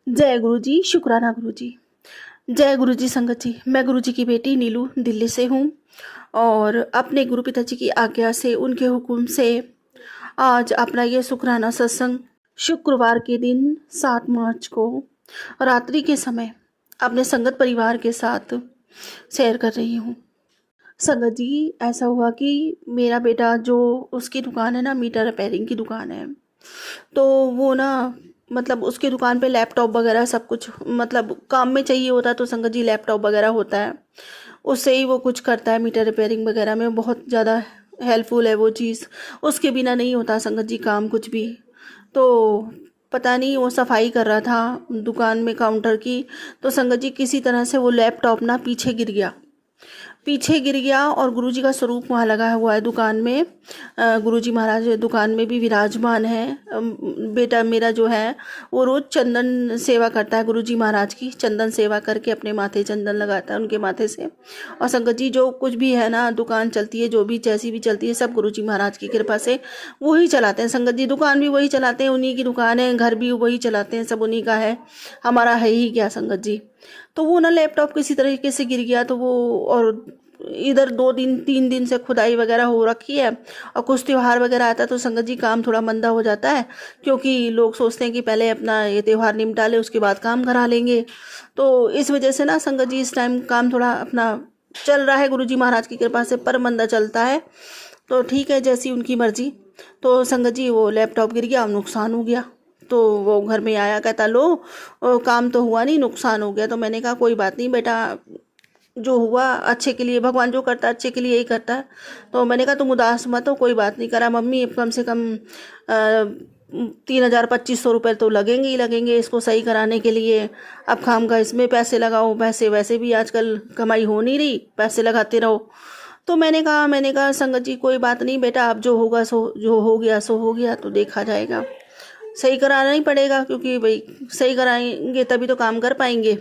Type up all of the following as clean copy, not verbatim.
जय गुरु जी, शुक्राना गुरु जी। जय गुरु जी संगत जी। मैं गुरु जी की बेटी नीलू दिल्ली से हूँ और अपने गुरु पिताजी की आज्ञा से, उनके हुक्म से आज अपना ये शुक्राना सत्संग शुक्रवार के दिन 7 मार्च को रात्रि के समय अपने संगत परिवार के साथ शेयर कर रही हूँ। संगत जी, ऐसा हुआ कि मेरा बेटा, जो उसकी दुकान है ना, मीटर रिपेयरिंग की दुकान है, तो वो ना मतलब उसकी दुकान पे लैपटॉप वगैरह सब कुछ मतलब काम में चाहिए होता है, तो संगत जी लैपटॉप वगैरह होता है, उससे ही वो कुछ करता है। मीटर रिपेयरिंग वगैरह में बहुत ज़्यादा हेल्पफुल है वो चीज़, उसके बिना नहीं होता संगत जी काम कुछ भी। तो पता नहीं, वो सफाई कर रहा था दुकान में काउंटर की, तो संगत जी किसी तरह से वो लैपटॉप ना पीछे गिर गया और गुरुजी का स्वरूप वहाँ लगा हुआ है दुकान में। गुरुजी महाराज दुकान में भी विराजमान है। बेटा मेरा जो है वो रोज़ चंदन सेवा करता है, गुरुजी महाराज की चंदन सेवा करके अपने माथे चंदन लगाता है उनके माथे से। और संगत जी जो कुछ भी है ना, दुकान चलती है, जो भी जैसी भी चलती है, सब गुरुजी महाराज की कृपा से वही चलाते हैं। संगत जी दुकान भी वही चलाते हैं, उन्हीं की दुकान है, घर भी वही चलाते हैं, सब उन्हीं का है, हमारा है ही क्या संगत जी। तो वो ना लैपटॉप किसी तरीके से गिर गया, तो वो और इधर 2 दिन 3 दिन से खुदाई वगैरह हो रखी है, और कुछ त्यौहार वगैरह आता है तो संगत जी काम थोड़ा मंदा हो जाता है, क्योंकि लोग सोचते हैं कि पहले अपना ये त्यौहार निपटा ले, उसके बाद काम करा लेंगे। तो इस वजह से ना संगत जी इस टाइम काम थोड़ा अपना चल रहा है गुरुजी महाराज की कृपा से, पर मंदा चलता है। तो ठीक है, जैसी उनकी मर्जी। तो संगत जी वो लैपटॉप गिर गया, नुकसान हो गया। तो वो घर में आया, कहता लो काम तो हुआ नहीं, नुकसान हो गया। तो मैंने कहा कोई बात नहीं बेटा, जो हुआ अच्छे के लिए, भगवान जो करता है अच्छे के लिए ही करता है। तो मैंने कहा तुम उदास मत हो, कोई बात नहीं। करा मम्मी, अब कम से कम 3,000 2500 रुपये तो लगेंगे ही लगेंगे इसको सही कराने के लिए। अब खाम का इसमें पैसे लगाओ, पैसे वैसे भी आजकल कमाई हो नहीं रही, पैसे लगाते रहो। तो मैंने कहा संगत जी कोई बात नहीं बेटा, अब जो होगा सो, जो हो गया सो हो गया, तो देखा जाएगा, सही कराना ही पड़ेगा, क्योंकि भाई सही कराएंगे तभी तो काम कर पाएंगे।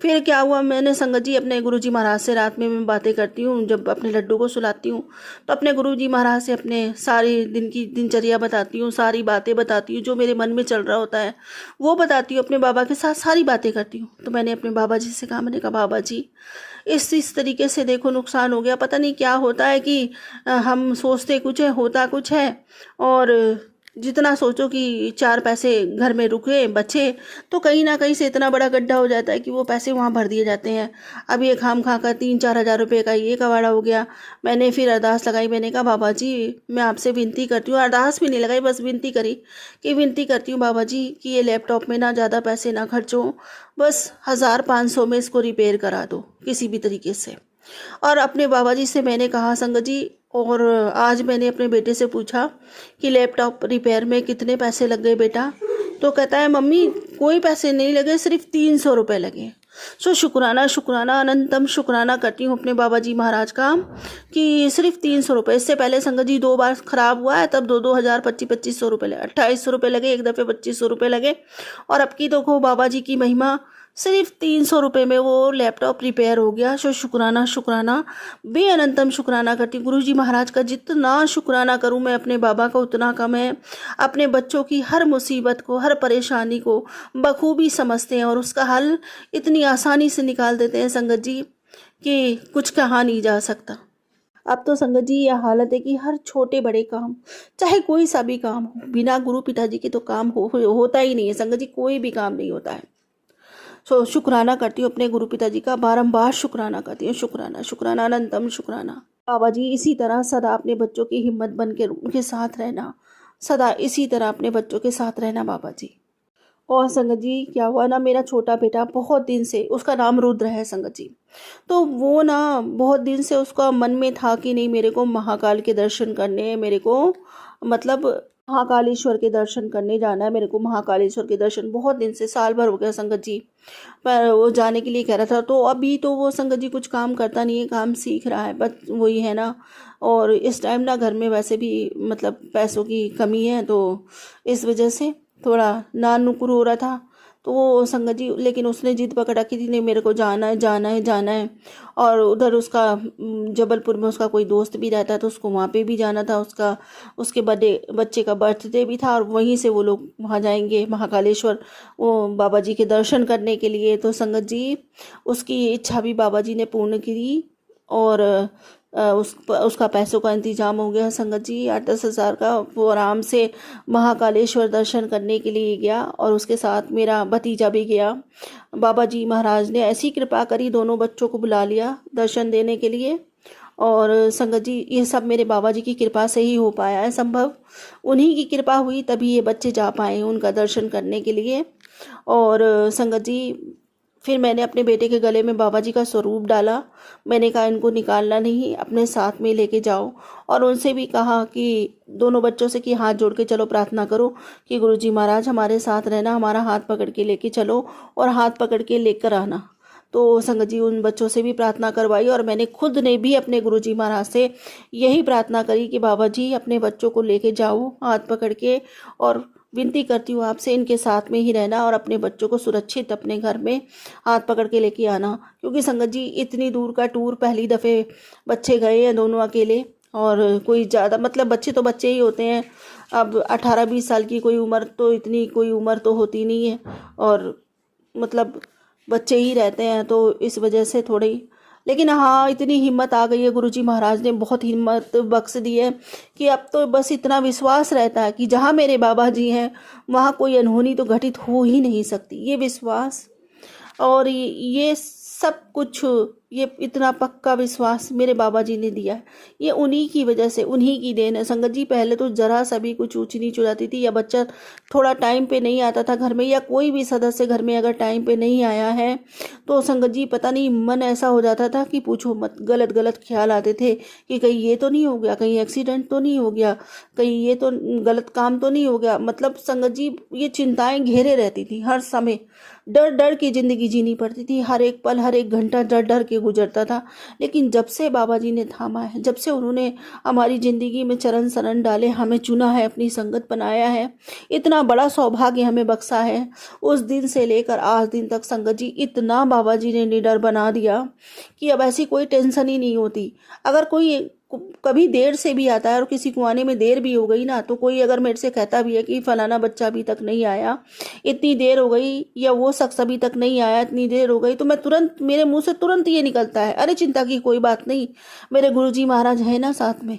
फिर क्या हुआ, मैंने संगत जी अपने गुरुजी महाराज से रात में मैं बातें करती हूँ, जब अपने लड्डू को सुलाती हूँ तो अपने गुरुजी महाराज से अपने सारी दिन की दिनचर्या बताती हूँ, सारी बातें बताती हूँ, जो मेरे मन में चल रहा होता है वो बताती हूँ, अपने बाबा के साथ सारी बातें करती हूँ। तो मैंने अपने बाबा जी से कहा, मैंने कहा बाबा जी इस तरीके से देखो नुकसान हो गया, पता नहीं क्या होता है कि हम सोचते कुछ है, होता कुछ है, और जितना सोचो कि 4 पैसे घर में रुके बचे, तो कहीं ना कहीं से इतना बड़ा गड्ढा हो जाता है कि वो पैसे वहाँ भर दिए जाते हैं। अब ये खाम खा कर 3-4 हज़ार रुपये का ये कवाड़ा हो गया। मैंने फिर अरदास लगाई, मैंने कहा बाबा जी मैं आपसे विनती करती हूँ, अरदास भी नहीं लगाई, बस विनती करी कि विनती करती हूँ बाबा जी कि ये लैपटॉप में ना ज़्यादा पैसे ना खर्च हो, बस 1,000 500 में इसको रिपेयर करा दो किसी भी तरीके से। और अपने बाबा जी से मैंने कहा संगत जी, और आज मैंने अपने बेटे से पूछा कि लैपटॉप रिपेयर में कितने पैसे लग गए बेटा, तो कहता है मम्मी कोई पैसे नहीं लगे, सिर्फ 300 रुपये लगे। सो शुक्राना शुक्राना अनंतम शुक्राना करती हूँ अपने बाबा जी महाराज का कि सिर्फ 300 रुपये। इससे पहले संगत जी 2 बार ख़राब हुआ है, तब 2-2 हज़ार 2500 2500 रुपये लगे, 2800 रुपये लगे, एक दफ़े 2500 रुपये लगे। और अब की देखो बाबा जी की महिमा, सिर्फ 300 रुपये में वो लैपटॉप रिपेयर हो गया। सो शुक्राना शुक्राना बेअनंतम शुक्राना करती हूँ गुरुजी महाराज का। जितना शुक्राना करूँ मैं अपने बाबा का उतना कम है। अपने बच्चों की हर मुसीबत को, हर परेशानी को बखूबी समझते हैं और उसका हल इतनी आसानी से निकाल देते हैं संगत जी कि कुछ कहा नहीं जा सकता। अब तो संगत जी यह हालत है कि हर छोटे बड़े काम, चाहे कोई सा भी काम हो, बिना गुरु पिताजी के तो काम होता ही नहीं है संगत जी, कोई भी काम नहीं होता है। सो शुक्राना करती हूँ अपने गुरु पिताजी का, बारंबार शुक्राना करती हूँ, शुक्राना शुक्राना अनंतम शुक्राना। बाबा जी इसी तरह सदा अपने बच्चों की हिम्मत बन के उनके साथ रहना, सदा इसी तरह अपने बच्चों के साथ रहना बाबा जी। और संगत जी क्या हुआ ना, मेरा छोटा बेटा बहुत दिन से, उसका नाम रुद्र है संगत जी, तो वो ना बहुत दिन से उसका मन में था कि नहीं मेरे को महाकाल के दर्शन करने हैं, मेरे को मतलब महाकालेश्वर के दर्शन करने जाना है, मेरे को महाकालेश्वर के दर्शन बहुत दिन से, साल भर हो गया संगत जी, पर वो जाने के लिए कह रहा था। तो अभी तो वो संगत जी कुछ काम करता नहीं है, काम सीख रहा है, बस वही है ना। और इस टाइम ना घर में वैसे भी मतलब पैसों की कमी है, तो इस वजह से थोड़ा नान नुकुर हो रहा था। तो वो संगत जी, लेकिन उसने जिद पकड़ रखी थी, नहीं मेरे को जाना है जाना है जाना है। और उधर उसका जबलपुर में उसका कोई दोस्त भी रहता है, तो उसको वहाँ पे भी जाना था। उसके बच्चे का बर्थडे भी था, और वहीं से वो लोग वहाँ जाएंगे महाकालेश्वर, वो बाबा जी के दर्शन करने के लिए। तो संगत जी, उसकी इच्छा भी बाबा जी ने पूर्ण की, और उसका पैसों का इंतजाम हो गया संगत जी, 8-10 हज़ार का। वो आराम से महाकालेश्वर दर्शन करने के लिए गया, और उसके साथ मेरा भतीजा भी गया। बाबा जी महाराज ने ऐसी कृपा करी, दोनों बच्चों को बुला लिया दर्शन देने के लिए। और संगत जी, ये सब मेरे बाबा जी की कृपा से ही हो पाया है संभव। उन्हीं की कृपा हुई तभी ये बच्चे जा पाए उनका दर्शन करने के लिए। और संगत जी, फिर मैंने अपने बेटे के गले में बाबा जी का स्वरूप डाला। मैंने कहा इनको निकालना नहीं, अपने साथ में लेके जाओ। और उनसे भी कहा कि दोनों बच्चों से कि हाथ जोड़ के चलो, प्रार्थना करो कि गुरुजी महाराज हमारे साथ रहना, हमारा हाथ पकड़ के लेके चलो और हाथ पकड़ के लेकर आना। तो संगत जी, उन बच्चों से भी प्रार्थना करवाई, और मैंने खुद ने भी अपने गुरुजी महाराज से यही प्रार्थना करी कि बाबा जी अपने बच्चों को लेके जाओ हाथ पकड़ के, और विनती करती हूँ आपसे इनके साथ में ही रहना, और अपने बच्चों को सुरक्षित अपने घर में हाथ पकड़ के लेके आना। क्योंकि संगत जी, इतनी दूर का टूर पहली दफ़े बच्चे गए हैं दोनों अकेले, और कोई ज़्यादा मतलब बच्चे तो बच्चे ही होते हैं। अब 18-20 साल की कोई उम्र, तो इतनी कोई उम्र तो होती नहीं है, और मतलब बच्चे ही रहते हैं, तो इस वजह से थोड़ी। लेकिन हाँ, इतनी हिम्मत आ गई है, गुरुजी महाराज ने बहुत हिम्मत बख्श दी है कि अब तो बस इतना विश्वास रहता है कि जहाँ मेरे बाबा जी हैं वहाँ कोई अनहोनी तो घटित हो ही नहीं सकती। ये विश्वास और ये सब कुछ, ये इतना पक्का विश्वास मेरे बाबा जी ने दिया है। ये उन्हीं की वजह से, उन्हीं की देन है संगत जी। पहले तो जरा सा भी कुछ ऊंच नीच हो जाती थी, या बच्चा थोड़ा टाइम पे नहीं आता था घर में, या कोई भी सदस्य घर में अगर टाइम पे नहीं आया है, तो संगत जी पता नहीं मन ऐसा हो जाता था कि पूछो मत। गलत गलत ख्याल आते थे कि कहीं ये तो नहीं हो गया, कहीं एक्सीडेंट तो नहीं हो गया, कहीं ये तो गलत काम तो नहीं हो गया। मतलब संगत जी, ये चिंताएं घेरे रहती थी हर समय। डर डर की जिंदगी जीनी पड़ती थी, हर एक पल हर एक घंटा डर डर के गुजरता था। लेकिन जब से बाबा जी ने थामा है, जब से उन्होंने हमारी ज़िंदगी में चरण शरण डाले, हमें चुना है, अपनी संगत बनाया है, इतना बड़ा सौभाग्य हमें बख्शा है, उस दिन से लेकर आज दिन तक संगत जी इतना बाबा जी ने निडर बना दिया कि अब ऐसी कोई टेंशन ही नहीं होती। अगर कोई कभी देर से भी आता है, और किसी को आने में देर भी हो गई ना, तो कोई अगर मेरे से कहता भी है कि फलाना बच्चा अभी तक नहीं आया, इतनी देर हो गई, या वो शख्स अभी तक नहीं आया, इतनी देर हो गई, तो मैं तुरंत, मेरे मुंह से तुरंत ये निकलता है, अरे चिंता की कोई बात नहीं, मेरे गुरुजी महाराज है ना साथ में।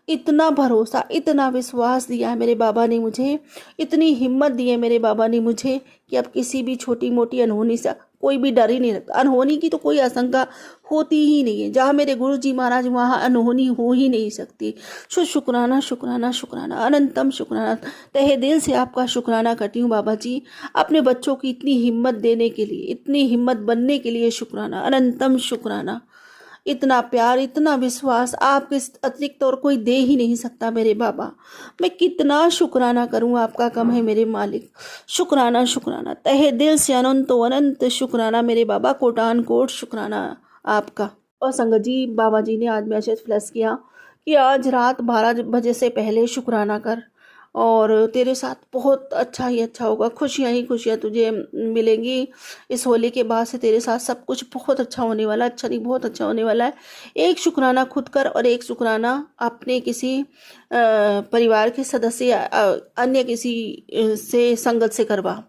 इतना भरोसा, इतना विश्वास दिया है मेरे बाबा ने मुझे, इतनी हिम्मत दी है मेरे बाबा ने मुझे कि अब किसी भी छोटी मोटी अनहोनी से कोई भी डर ही नहीं लगता। अनहोनी की तो कोई आशंका होती ही नहीं है, जहाँ मेरे गुरुजी महाराज वहाँ अनहोनी हो ही नहीं सकती। शुक्राना शुक्राना शुक्राना, अनंतम शुक्राना। तहे दिल से आपका शुक्राना करती हूँ बाबा जी, अपने बच्चों की इतनी हिम्मत देने के लिए, इतनी हिम्मत बनने के लिए शुक्राना, अनंतम शुक्राना। इतना प्यार, इतना विश्वास आपके अतिरिक्त और कोई दे ही नहीं सकता मेरे बाबा। मैं कितना शुक्राना करूं, आपका कम है मेरे मालिक। शुक्राना शुक्राना, तहे दिल से अनंत अनंत शुक्राना मेरे बाबा, कोटान कोट शुक्राना आपका। और संगत जी, बाबा जी ने आज मैसेज फ्लैश किया कि आज रात 12 बजे से पहले शुक्राना कर, और तेरे साथ बहुत अच्छा ही अच्छा होगा, खुशियाँ ही खुशियाँ तुझे मिलेंगी। इस होली के बाद से तेरे साथ सब कुछ बहुत अच्छा होने वाला है, अच्छा नहीं बहुत अच्छा होने वाला है। एक शुक्राना खुद कर, और एक शुक्राना अपने किसी परिवार के सदस्य या अन्य किसी से संगत से करवा।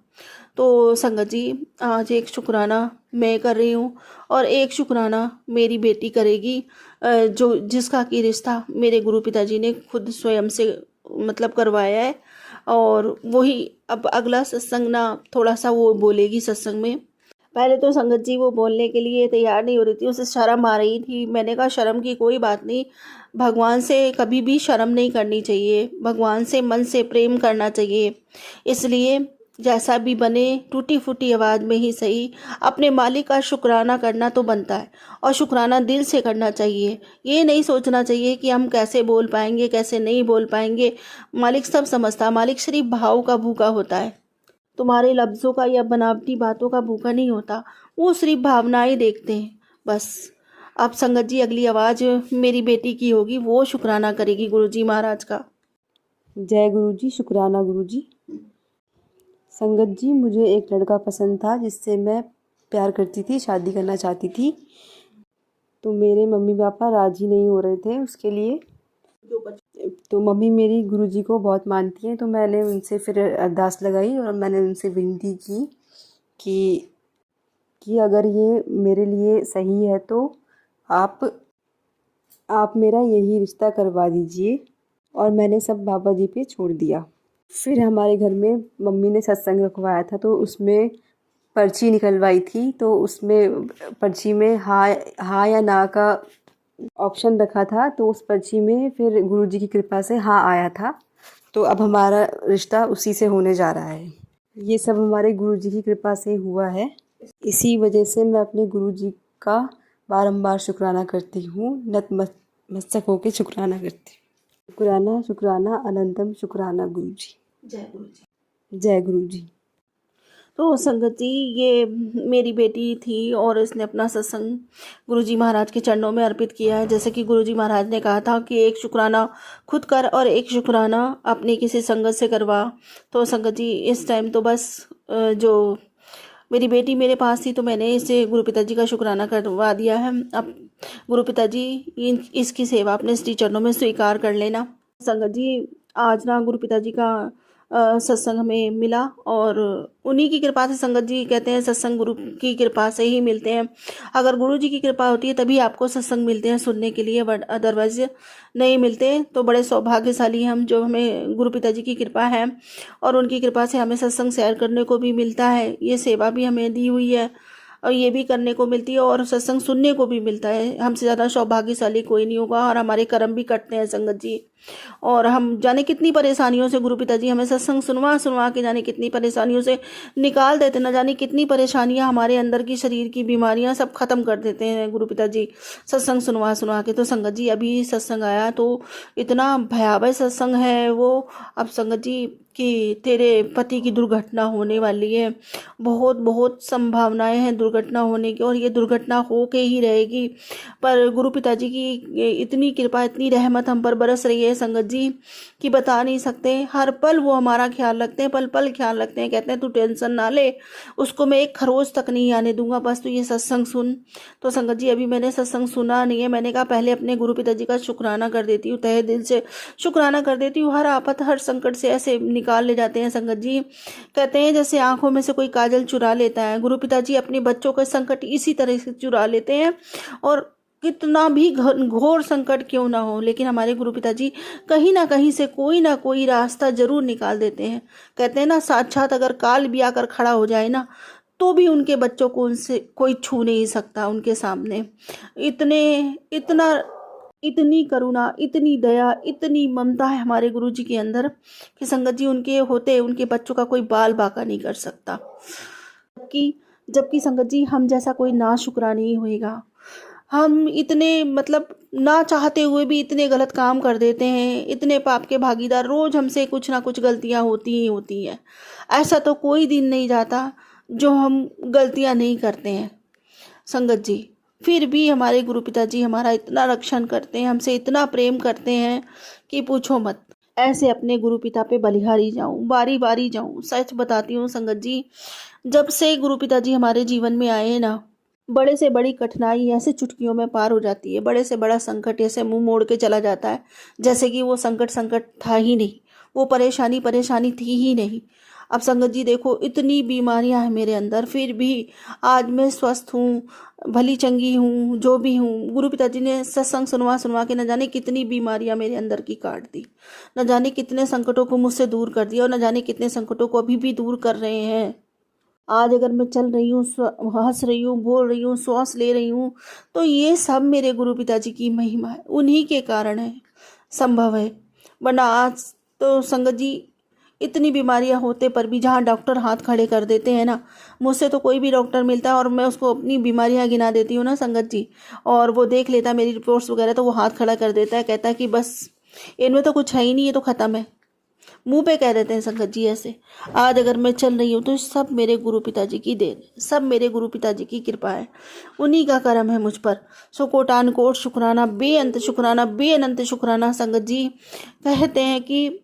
तो संगत जी, आज एक शुक्राना मैं कर रही हूँ, और एक शुक्राना मेरी बेटी करेगी, जो जिसका की रिश्ता मेरे गुरु पिताजी ने खुद स्वयं से मतलब करवाया है। और वही अब अगला सत्संग ना, थोड़ा सा वो बोलेगी सत्संग में। पहले तो संगत जी वो बोलने के लिए तैयार नहीं हो रही थी, उसे शर्म आ रही थी। मैंने कहा शर्म की कोई बात नहीं, भगवान से कभी भी शर्म नहीं करनी चाहिए, भगवान से मन से प्रेम करना चाहिए। इसलिए जैसा भी बने, टूटी फूटी आवाज़ में ही सही, अपने मालिक का शुक्राना करना तो बनता है, और शुक्राना दिल से करना चाहिए। ये नहीं सोचना चाहिए कि हम कैसे बोल पाएंगे, कैसे नहीं बोल पाएंगे। मालिक सब समझता है, मालिक सिर्फ भाव का भूखा होता है, तुम्हारे लफ्ज़ों का या बनावटी बातों का भूखा नहीं होता, वो सिर्फ भावनाएं देखते हैं बस। अब संगत जी, अगली आवाज़ मेरी बेटी की होगी, वो शुक्राना करेगी गुरुजी महाराज का। जय गुरु जी। शुक्राना गुरु जी। संगत जी, मुझे एक लड़का पसंद था जिससे मैं प्यार करती थी, शादी करना चाहती थी। तो मेरे मम्मी पापा राज़ी नहीं हो रहे थे उसके लिए। तो मम्मी मेरी गुरुजी को बहुत मानती हैं, तो मैंने उनसे फिर अरदास लगाई और मैंने उनसे विनती की कि अगर ये मेरे लिए सही है तो आप मेरा यही रिश्ता करवा दीजिए। और मैंने सब बाबा जी पे छोड़ दिया। फिर हमारे घर में मम्मी ने सत्संग रखवाया था, तो उसमें पर्ची निकलवाई थी। तो उसमें पर्ची में हाँ या ना का ऑप्शन रखा था। तो उस पर्ची में फिर गुरुजी की कृपा से हाँ आया था। तो अब हमारा रिश्ता उसी से होने जा रहा है। ये सब हमारे गुरुजी की कृपा से हुआ है। इसी वजह से मैं अपने गुरुजी का बारंबार शुक्राना करती हूँ, नतमस्तक होकर शुक्राना करती हूँ। शुक्राना शुक्राना अनंतम शुक्राना गुरुजी। जय गुरु जी। जय गुरुजी। तो संगत जी, ये मेरी बेटी थी और इसने अपना सत्संग गुरुजी महाराज के चरणों में अर्पित किया है। जैसे कि गुरुजी महाराज ने कहा था कि एक शुक्राना खुद कर और एक शुक्राना अपनी किसी संगत से करवा। तो संगत जी, इस टाइम तो बस जो मेरी बेटी मेरे पास थी तो मैंने इसे गुरु पिताजी का शुक्राना करवा दिया है। अब गुरु पिताजी इसकी सेवा अपने श्री चरणों में स्वीकार कर लेना। संगत जी, आज ना गुरु पिताजी का सत्संग हमें मिला और उन्हीं की कृपा से, संगत जी कहते हैं सत्संग गुरु की कृपा से ही मिलते हैं। अगर गुरु जी की कृपा होती है तभी आपको सत्संग मिलते हैं सुनने के लिए, बट अदरवाइज नहीं मिलते। तो बड़े सौभाग्यशाली हम जो हमें गुरु पिताजी की कृपा है और उनकी कृपा से हमें सत्संग शेयर करने को भी मिलता है। ये सेवा भी हमें दी हुई है और ये भी करने को मिलती है और सत्संग सुनने को भी मिलता है। हमसे ज़्यादा सौभाग्यशाली कोई नहीं होगा और हमारे कर्म भी कटते हैं संगत जी। और हम जाने कितनी परेशानियों से गुरु पिताजी हमें सत्संग सुनवा के जाने कितनी परेशानियों से निकाल देते, ना जाने कितनी परेशानियां हमारे अंदर की शरीर की बीमारियां सब खत्म कर देते हैं गुरु पिताजी सत्संग सुनवा के। तो संगत जी, अभी सत्संग आया तो इतना भयावह सत्संग है वो। अब संगत जी कि तेरे पति की दुर्घटना होने वाली है, बहुत बहुत संभावनाएं हैं दुर्घटना होने की और ये दुर्घटना हो के ही रहेगी। पर गुरु पिताजी की इतनी कृपा, इतनी रहमत हम पर बरस रही है संगत जी कि बता नहीं सकते। हर पल वो हमारा ख्याल रखते हैं, पल पल ख्याल रखते हैं। कहते हैं तू टेंशन ना ले, उसको मैं एक खरोच तक नहीं आने दूंगा, बस तू ये सत्संग सुन। तो संगत जी, अभी मैंने सत्संग सुना नहीं है। मैंने कहा पहले अपने गुरु पिताजी का शुक्राना कर देती हूँ, तहे दिल से शुक्राना कर देती हूँ। हर आफत हर संकट से ऐसे निकाल ले जाते हैं संगत जी। कहते हैं जैसे आंखों में से कोई काजल चुरा लेता है, गुरु पिताजी अपने बच्चों का संकट इसी तरह से चुरा लेते हैं। और कितना भी घोर संकट क्यों ना हो, लेकिन हमारे गुरु पिताजी कहीं ना कहीं से कोई ना कोई रास्ता जरूर निकाल देते हैं। कहते हैं ना, साक्षात अगर काल भी आकर खड़ा हो जाए ना तो भी उनके बच्चों को उनसे कोई छू नहीं सकता उनके सामने। इतनी करुणा, इतनी दया, इतनी ममता है हमारे गुरु जी के अंदर कि संगत जी उनके होते उनके बच्चों का कोई बाल बाका नहीं कर सकता। जबकि संगत जी, हम जैसा कोई ना शुक्रा नहीं होएगा। हम इतने ना चाहते हुए भी इतने गलत काम कर देते हैं, इतने पाप के भागीदार। रोज हमसे कुछ ना कुछ गलतियां होती ही होती हैं। ऐसा तो कोई दिन नहीं जाता जो हम गलतियां नहीं करते हैं संगत जी। फिर भी हमारे गुरु पिताजी हमारा इतना रक्षण करते हैं, हमसे इतना प्रेम करते हैं कि पूछो मत। ऐसे अपने गुरु पिता पे बलिहारी जाऊं, बारी बारी जाऊं। सच बताती हूँ संगत जी, जब से गुरु पिताजी हमारे जीवन में आए हैं ना, बड़े से बड़ी कठिनाई ऐसे चुटकियों में पार हो जाती है। बड़े से बड़ा संकट ऐसे मुंह मोड़ के चला जाता है जैसे कि वो संकट था ही नहीं, वो परेशानी थी ही नहीं। अब संगत जी देखो, इतनी बीमारियां हैं मेरे अंदर, फिर भी आज मैं स्वस्थ हूँ, भली चंगी हूँ, जो भी हूँ। गुरु पिताजी ने सत्संग सुनवा के न जाने कितनी बीमारियां मेरे अंदर की काट दी, न जाने कितने संकटों को मुझसे दूर कर दिया और न जाने कितने संकटों को अभी भी दूर कर रहे हैं। आज अगर मैं चल रही हूँ, हंस रही हूँ, बोल रही हूँ, श्वास ले रही हूँ, तो ये सब मेरे गुरु पिताजी की महिमा है, उन्हीं के कारण है, संभव है। वरना आज तो संगत जी इतनी बीमारियां होते पर भी जहाँ डॉक्टर हाथ खड़े कर देते हैं ना, मुझसे तो कोई भी डॉक्टर मिलता है और मैं उसको अपनी बीमारियां गिना देती हूँ ना संगत जी, और वो देख लेता है मेरी रिपोर्ट्स वगैरह, तो वो हाथ खड़ा कर देता है, कहता है कि बस इनमें तो कुछ है ही नहीं, ये तो ख़त्म है। मुंह पे कह देते हैं संगत जी ऐसे। आज अगर मैं चल रही हूँ तो सब मेरे गुरु पिताजी की देन, सब मेरे गुरु पिताजी की कृपा है, उन्हीं का करम है मुझ पर। सो कोटान कोट शुक्राना, बेअंत शुक्राना, बेअनंत शुक्राना संगत जी। कहते हैं कि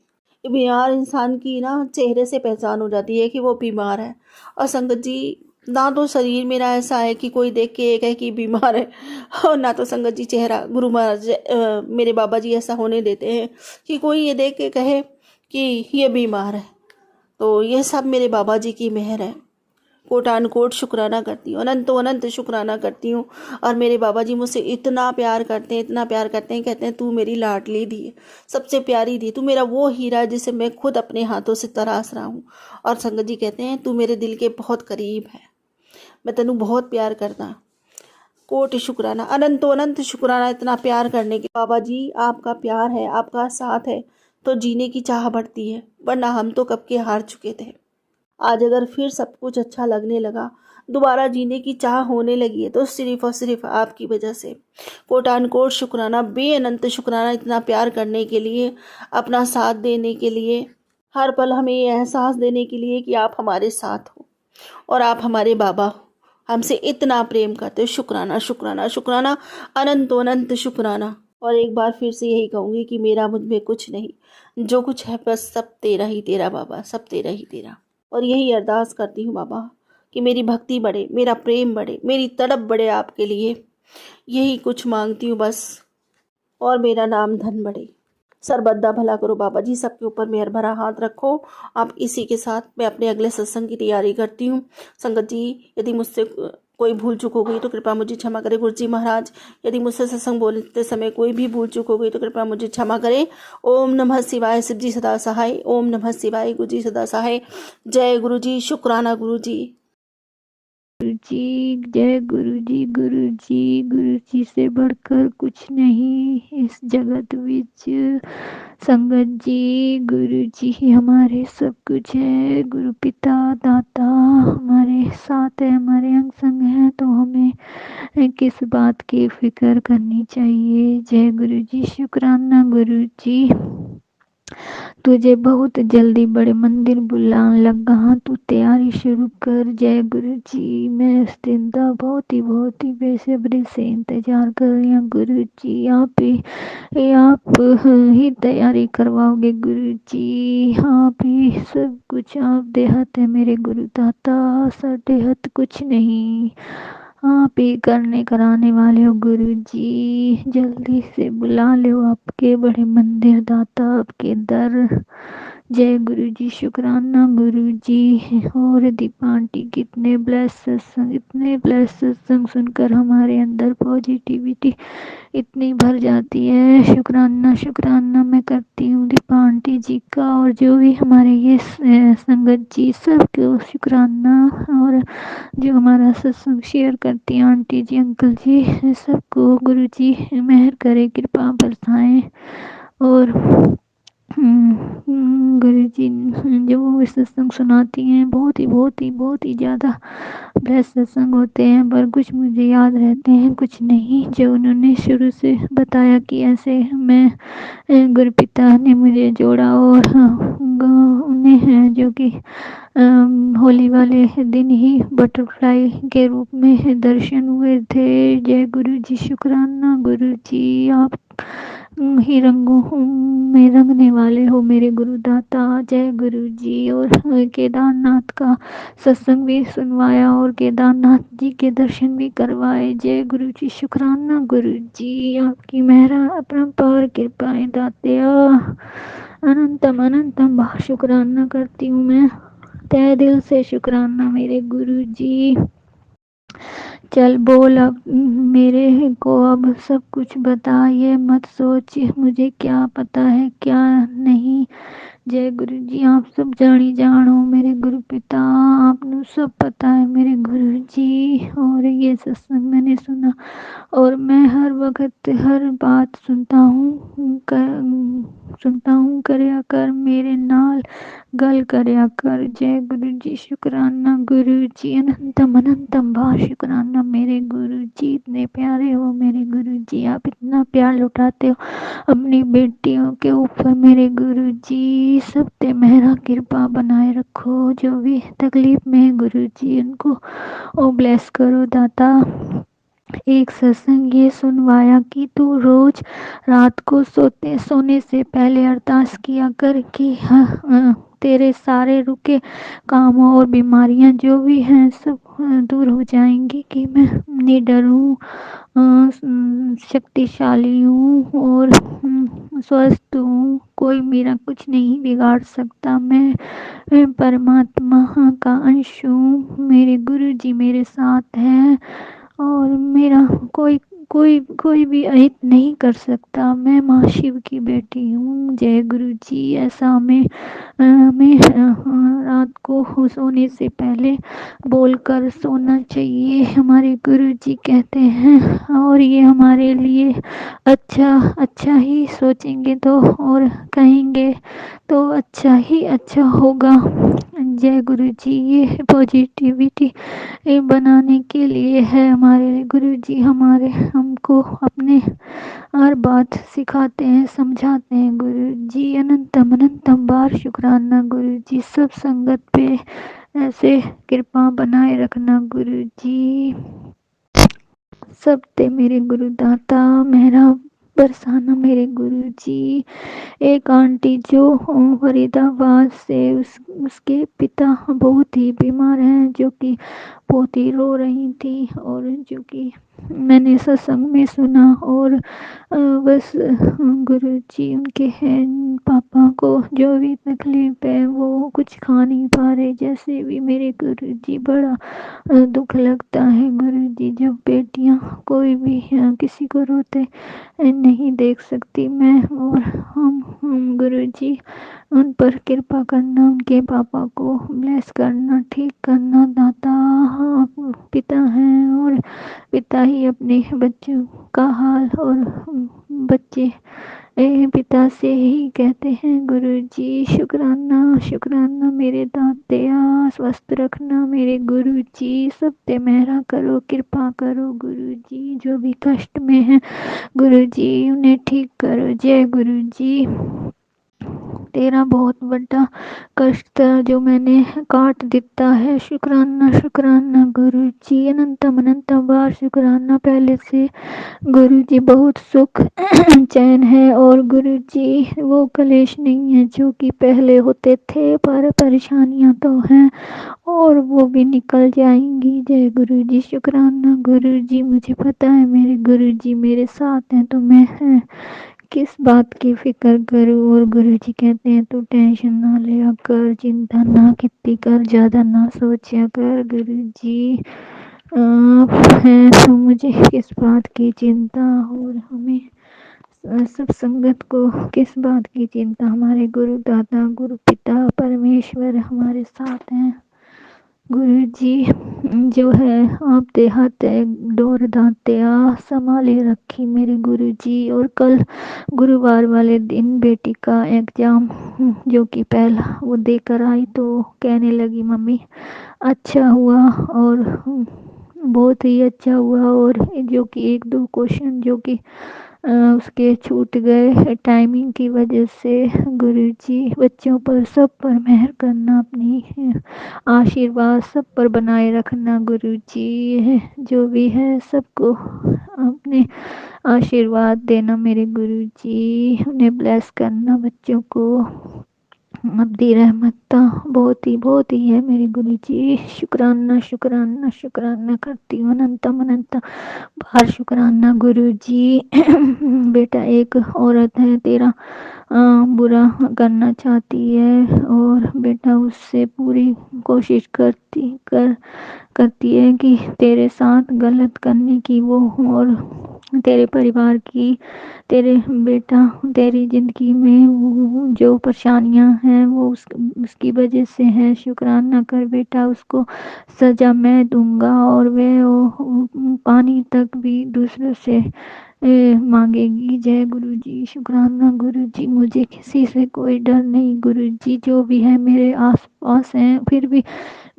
बीमार इंसान की ना चेहरे से पहचान हो जाती है कि वो बीमार है। और संगत जी, ना तो शरीर मेरा ऐसा है कि कोई देख के ये कहे कि बीमार है, और ना तो संगत जी चेहरा गुरु महाराज मेरे बाबा जी ऐसा होने देते हैं कि कोई ये देख के कहे कि ये बीमार है। तो ये सब मेरे बाबा जी की मेहर है। कोटान कोट शुक्राना करती हूँ, अनंतो अनंत शुक्राना करती हूँ। और मेरे बाबा जी मुझसे इतना प्यार करते हैं, इतना प्यार करते हैं, कहते हैं तू मेरी लाडली दी, सबसे प्यारी दी, तू मेरा वो हीरा है जिसे मैं खुद अपने हाथों से तराश रहा हूँ। और संगत जी कहते हैं तू मेरे दिल के बहुत करीब है, मैं तेनू बहुत प्यार करता। कोटि शुक्राना, अनंतो अनंत शुक्राना इतना प्यार करने के। बाबा जी आपका प्यार है, आपका साथ है तो जीने की चाह बढ़ती है, वरना हम तो कब के हार चुके थे। आज अगर फिर सब कुछ अच्छा लगने लगा, दोबारा जीने की चाह होने लगी है, तो सिर्फ और सिर्फ आपकी वजह से। कोटान कोट शुक्राना, बेअनंत शुक्राना इतना प्यार करने के लिए, अपना साथ देने के लिए, हर पल हमें ये एहसास देने के लिए कि आप हमारे साथ हो और आप हमारे बाबा हो, हमसे इतना प्रेम करते हो। शुक्राना शुक्राना शुक्राना, अनंतो अनंत शुक्राना। और एक बार फिर से यही कहूँगी कि मेरा मुझ में कुछ नहीं, जो कुछ है बस सब तेरा ही तेरा बाबा, सब तेरा ही तेरा। और यही अरदास करती हूँ बाबा कि मेरी भक्ति बढ़े, मेरा प्रेम बढ़े, मेरी तड़प बढ़े आपके लिए, यही कुछ मांगती हूँ बस। और मेरा नाम धन बढ़े। सरबद्दा भला करो बाबा जी, सबके ऊपर मेहर भरा हाथ रखो। आप इसी के साथ मैं अपने अगले सत्संग की तैयारी करती हूँ। संगत जी, यदि मुझसे कोई भूल चूक हो गई तो कृपया मुझे क्षमा करें। गुरु जी महाराज, यदि मुझसे सत्संग बोलते समय कोई भी भूल चूक हो गई तो कृपया मुझे क्षमा करें। ओम नमः शिवाय, शिव जी सदा सहाय। ओम नमः शिवाय, गुरु जी सदा सहाय। जय गुरु जी, शुक्राना गुरु जी। गुरु जी, जय गुरु जी। गुरु जी, गुरु जी से बढ़कर कुछ नहीं इस जगत विच। संगत जी, गुरु जी ही हमारे सब कुछ है। गुरु पिता दाता हमारे साथ है, हमारे अंग संग है, तो हमें किस बात की फिक्र करनी चाहिए। जय गुरु जी, शुक्राना गुरु जी। तुझे बहुत जल्दी बड़े मंदिर बुलाने लगा, तू तैयारी शुरू कर। जय गुरु जी, मैं इस दिन का बहुत ही बेसब्री से इंतजार कर रही हूँ। गुरु जी आप ही तैयारी करवाओगे। गुरु जी आप ही सब कुछ, आप देहत है मेरे गुरु दाता, साढ़े हाथ कुछ नहीं, आप ही करने कराने वाले हो। गुरु जी जल्दी से बुला लो आपके बड़े मंदिर दाता, आपके दर। जय गुरु जी, शुक्राना गुरु जी। और दीपा आंटी कितने ब्लेस सत्संग, इतने ब्लेस सत्संग सुनकर हमारे अंदर पॉजिटिविटी इतनी भर जाती है। शुक्राना शुक्राना मैं करती हूँ दीपा आंटी जी का, और जो भी हमारे ये संगत जी सबको शुक्राना। और जो हमारा सत्संग शेयर करती हैं आंटी जी, अंकल जी, सबको गुरु जी मेहर करे, कृपा बरसाएं। और गुरु जी जो सत्संग सुनाती हैं बहुत ही ज़्यादा बेस्ट सत्संग होते हैं, पर कुछ मुझे याद रहते हैं, कुछ नहीं। जो उन्होंने शुरू से बताया कि ऐसे मैं गुरुपिता ने मुझे जोड़ा, और उन्हें जो कि होली वाले दिन ही बटरफ्लाई के रूप में दर्शन हुए थे। जय गुरु जी, शुक्राना गुरु जी। आप ही रंगों में रंगने वाले हो मेरे गुरुदाता। जय गुरु जी। और केदारनाथ का सत्संग भी सुनवाया और केदारनाथ जी के दर्शन भी करवाए। जय गुरु जी, शुक्राना गुरु जी। आपकी मेहरा अपरंपार कृपाएं दात्या अनंतम अनंतम शुक्राना करती हूँ मैं, तहे दिल से शुक्राना मेरे गुरु जी। चल बोल अब मेरे को, अब सब कुछ बता, ये मत सोच मुझे क्या पता है क्या नहीं। जय गुरु जी, आप सब जानी जानो मेरे गुरु पिता, आपने सब पता है मेरे गुरु जी। और ये सत्संग मैंने सुना, और मैं हर वक्त हर बात सुनता हूँ करया कर मेरे नाल गल करया कर। जय गुरु जी, शुक्राना गुरु जी। अनंतम अनंतम शुक्राना मेरे गुरु जी। इतने प्यारे हो मेरे गुरु जी, आप इतना प्यार लुटाते हो अपनी बेटियों के ऊपर मेरे गुरु जी। सब ते मेहरा कृपा बनाए रखो, जो भी तकलीफ में है गुरु जी उनको ओ ब्लेस करो दाता। एक सत्संग ये सुनवाया कि तू रोज रात को सोने से पहले अरदास किया कर कि तेरे सारे रुके कामों और बीमारियां जो भी हैं सब दूर हो जाएंगी, कि मैं निडर हूँ, शक्तिशाली हूँ और स्वस्थ हूँ, कोई मेरा कुछ नहीं बिगाड़ सकता, मैं परमात्मा का अंश हूँ, मेरे गुरु जी मेरे साथ हैं और मेरा कोई कोई कोई भी अहित नहीं कर सकता, मैं माँ शिव की बेटी हूँ। जय गुरु जी। ऐसा हमें रात को सोने से पहले बोलकर सोना चाहिए, हमारे गुरु जी कहते हैं, और ये हमारे लिए अच्छा अच्छा ही सोचेंगे तो और कहेंगे तो अच्छा ही अच्छा होगा। जय गुरु जी। ये पॉजिटिविटी बनाने के लिए है हमारे गुरु जी, हमारे हमको अपने हर बात सिखाते हैं, समझाते हैं गुरु जी। अनंतम अनंतम बार शुक्राना गुरु जी, सब संगत पे ऐसे कृपा बनाए रखना गुरु जी। सब ते मेरे गुरु दाता मेरा बरसाना मेरे गुरु जी। एक आंटी जो फरीदाबाद से उसके पिता बहुत ही बीमार हैं, जो कि बहुत ही रो रही थी, और जो कि मैंने सत्संग में सुना, और बस गुरु जी उनके हैं पापा को जो भी तकलीफ है वो कुछ खा नहीं पा रहे, जैसे भी मेरे गुरु जी बड़ा दुख लगता है गुरु जी, जब बेटियां कोई भी किसी को रोते नहीं देख सकती मैं, और हम गुरु जी उन पर कृपा करना, उनके पापा को ब्लेस करना, ठीक करना। दाता पिता हैं और पिता ही अपने बच्चों का हाल, और बच्चे पिता से ही कहते हैं गुरु जी शुक्राना शुक्राना मेरे दातिया, स्वस्थ रखना मेरे गुरु जी, सब पे मेहरा करो, कृपा करो गुरु जी, जो भी कष्ट में है गुरु जी उन्हें ठीक करो। जय गुरु जी। तेरा बहुत बड़ा कष्ट था जो मैंने काट दिता है, शुक्राना शुक्राना गुरु जी, अनंतम अनंतम बार शुक्राना। पहले से गुरु जी बहुत सुख चैन है, और गुरु जी वो कलेश नहीं है जो कि पहले होते थे, पर परेशानियां तो हैं और वो भी निकल जाएंगी। जय गुरु जी। शुक्राना गुरु जी, मुझे पता है मेरे गुरु जी मेरे साथ हैं, तो मैं किस बात की फिक्र करूं। और गुरु जी कहते हैं तू टेंशन ना लिया कर, चिंता ना कितनी कर, ज्यादा ना सोचा कर गुरु जी, आप हैं तो मुझे किस बात की चिंता, और हमें सब संगत को किस बात की चिंता, हमारे गुरु दाता गुरु पिता परमेश्वर हमारे साथ हैं। गुरु जी जो है आप देहात डोर दात्या संभाले रखी मेरे गुरु जी। और कल गुरुवार वाले दिन बेटी का एग्जाम जो कि पहला वो देकर आई, तो कहने लगी मम्मी अच्छा हुआ, और बहुत ही अच्छा हुआ, और जो कि एक दो क्वेश्चन जो कि उसके छूट गए टाइमिंग की वजह से। गुरुजी बच्चों पर सब पर मेहर करना, अपनी आशीर्वाद सब पर बनाए रखना गुरुजी, जो भी है सबको अपने आशीर्वाद देना मेरे गुरुजी, उन्हें ब्लेस करना बच्चों को, आपकी रहमत बहुत ही है मेरे गुरु जी। शुक्राना शुक्राना शुक्राना करती हूँ अनंतम अनंत बार शुक्राना गुरु जी। बेटा एक औरत है तेरा बुरा करना चाहती है, और बेटा उससे पूरी कोशिश करती है कि तेरे साथ गलत करने की वो, और तेरे परिवार की, तेरे बेटा तेरी ज़िंदगी में वो जो परेशानियां हैं वो उसकी वजह से है। शुक्राना कर बेटा, उसको सज़ा मैं दूंगा, और वो पानी तक भी दूसरों से मांगेगी। जय गुरु जी। शुक्राना गुरु जी, मुझे किसी से कोई डर नहीं गुरु जी, जो भी है मेरे आस पास हैं फिर भी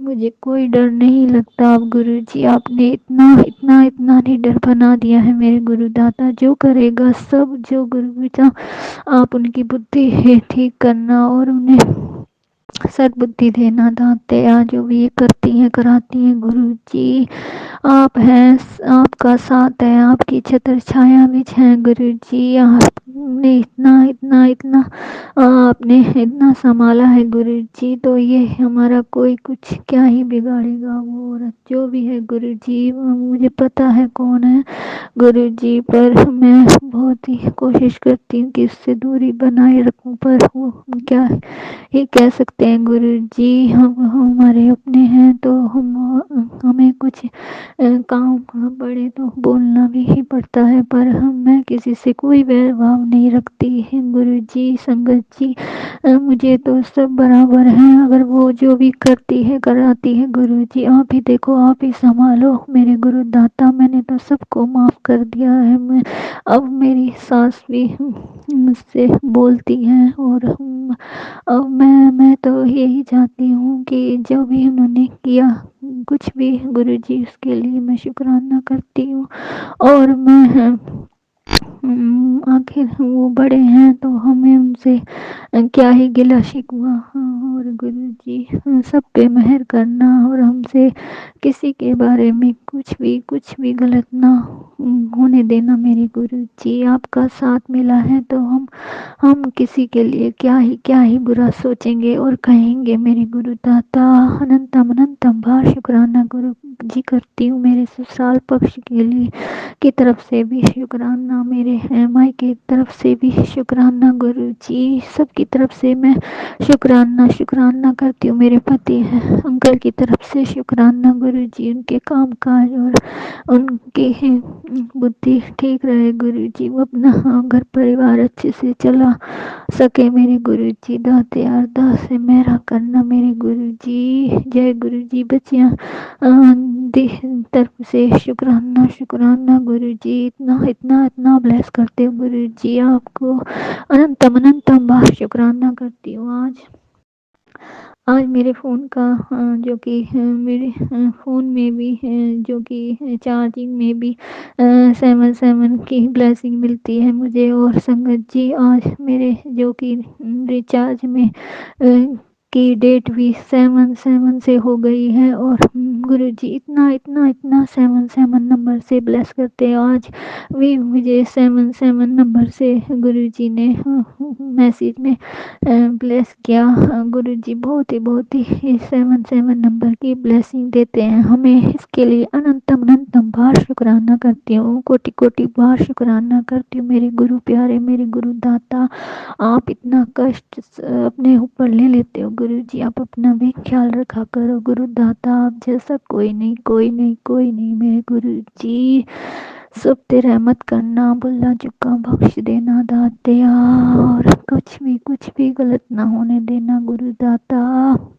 मुझे कोई डर नहीं लगता। अब गुरु जी आपने इतना इतना इतना निडर बना दिया है मेरे गुरुदाता, जो करेगा सब, जो गुरु बेटा आप उनकी बुद्धि है ठीक करना, और उन्हें सद्बुद्धि देना दाते, जो भी ये करती हैं कराती हैं गुरु जी, आप हैं, आपका साथ है, आपकी छत्र छाया बीच है गुरु जी। आपने इतना इतना इतना आपने इतना संभाला है गुरु जी, तो ये हमारा कोई कुछ क्या ही बिगाड़ेगा। वो औरत जो भी है गुरु जी, वो मुझे पता है कौन है गुरु जी, पर मैं बहुत ही कोशिश करती हूँ कि उससे दूरी बनाए रखूं, पर वो क्या ये कह सकते हैं गुरु जी, हम हमारे अपने हैं तो हमें कुछ काम पड़े तो बोलना भी ही पड़ता है, पर मैं किसी से कोई भेदभाव नहीं रखती है गुरु जी। संगत जी, मुझे तो सब बराबर हैं, अगर वो जो भी करती है कराती है गुरु जी, आप ही देखो, आप ही संभालो मेरे गुरु दाता। मैंने तो सबको माफ़ कर दिया है, मैं अब मेरी सास भी मुझसे बोलती हैं, और अब मैं तो यही चाहती हूँ कि जो भी उन्होंने किया कुछ भी गुरु जी, उसके लिए मैं शुक्राना करती हूँ। और मैं आखिर वो बड़े हैं तो हमें उनसे क्या ही गिला शिकवा। और गुरु जी सब पे मेहर करना, और हमसे किसी के बारे में कुछ भी गलत ना होने देना मेरे गुरु जी। आपका साथ मिला है तो हम किसी के लिए क्या ही बुरा सोचेंगे और कहेंगे मेरे गुरु दाता। अनंतम अनंतम बार शुक्राना गुरु जी करती हूँ, मेरे ससुराल पक्ष के लिए की तरफ से भी शुक्राना, मेरे माई की तरफ से भी शुक्राना गुरु जी, सबकी तरफ से मैं शुक्राना करती हूँ। मेरे पति हैं अंकल की तरफ से शुक्राना गुरु जी, उनके काम काज और उनकी बुद्धि ठीक रहे गुरु जी, वो अपना घर परिवार अच्छे से चला सके मेरे गुरु जी। दाते अरदास से मेरा करना मेरे गुरु जी। जय गुरु जी। बच्चियाँ तरफ से शुक्राना गुरु जी, इतना इतना इतना ब्लेस करते हो गुरु जी, आपको अनंतम बार शुक्राना करती हूँ। आज मेरे फ़ोन का जो कि मेरे फ़ोन में भी जो कि चार्जिंग में भी 7 की ब्लेसिंग मिलती है मुझे। और संगत जी, आज मेरे जो कि रिचार्ज में की डेट भी 7 से हो गई है, और गुरु जी इतना इतना इतना 7 नंबर से ब्लेस करते हैं। आज भी मुझे 7 नंबर से गुरु जी ने मैसेज में ब्लेस किया। गुरु जी बहुत ही 7 नंबर की ब्लेसिंग देते हैं हमें, इसके लिए अनंतम बार शुक्राना करती हूँ, कोटि बार शुक्राना करती हूँ मेरे गुरु प्यारे, मेरे गुरु दाता। आप इतना कष्ट अपने ऊपर ले लेते हो गुरु जी, आप अपना भी ख्याल रखा करो गुरु दाता। आप जैसा कोई नहीं मेरे गुरु जी। सब पे रहमत करना, भुल्ला चुका बख्श देना दातिया, और कुछ भी गलत ना होने देना गुरु दाता।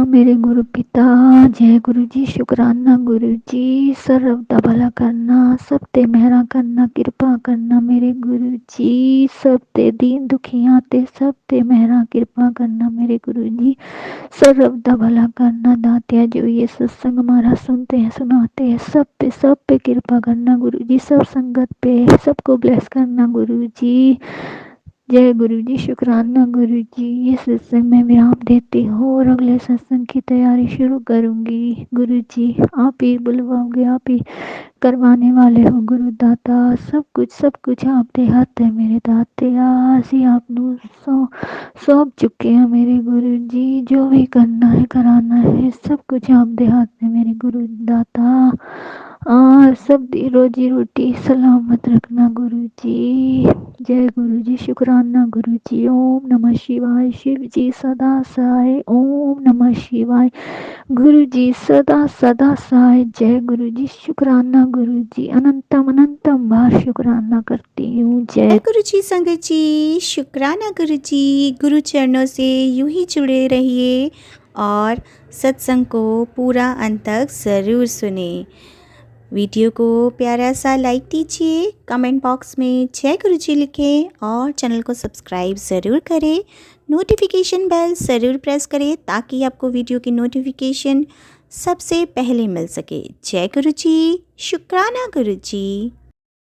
मेरे गुरु पिता, जय गुरु जी। शुक्राना गुरु जी। सर्व दा भला करना, सब ते मेहरा करना, कृपा करना मेरे गुरु जी। सब ते दीन दुखियां ते सब ते मेहरा कृपा करना मेरे गुरु जी। सर्व दा भला करना दातिया, जो ये सत्संग हमारा सुनते हैं सुनाते हैं, सब पे कृपा करना गुरु जी। सब संगत पे सबको ब्लेस करना गुरु जी। जय गुरु जी। शुक्राना गुरु जी। ये सत्संग में विराम देती हूँ और अगले सत्संग की तैयारी शुरू करूँगी गुरु जी। आप ही बुलवाओगे, आप ही करवाने वाले हो गुरु दाता। सब कुछ आपके हाथ है मेरे दाते। आसी आप सौंप चुके हैं मेरे गुरु जी। जो भी करना है कराना है, सब कुछ आपके हाथ में मेरे गुरु दाता। और सब दी रोजी रोटी सलामत रखना गुरु जी। जय गुरु जी। शुक्राना गुरु जी। ओम नमः शिवाय। शिव जी सदा सहाय। ओम नमः शिवाय। गुरु जी सदा सदा सहाय। जय गुरु जी। शुक्राना गुरु जी। अनंतम बार शुक्राना करती हूँ। जय गुरु जी। संगत जी, शुक्राना गुरु जी। गुरु चरणों से यूं ही जुड़े रहिए और सत्संग को पूरा अंत तक ज़रूर सुने। वीडियो को प्यारा सा लाइक दीजिए, कमेंट बॉक्स में जय गुरु जी लिखें और चैनल को सब्सक्राइब ज़रूर करें। नोटिफिकेशन बेल ज़रूर प्रेस करें ताकि आपको वीडियो की नोटिफिकेशन सबसे पहले मिल सके। जय गुरु जी। शुक्राना गुरु जी।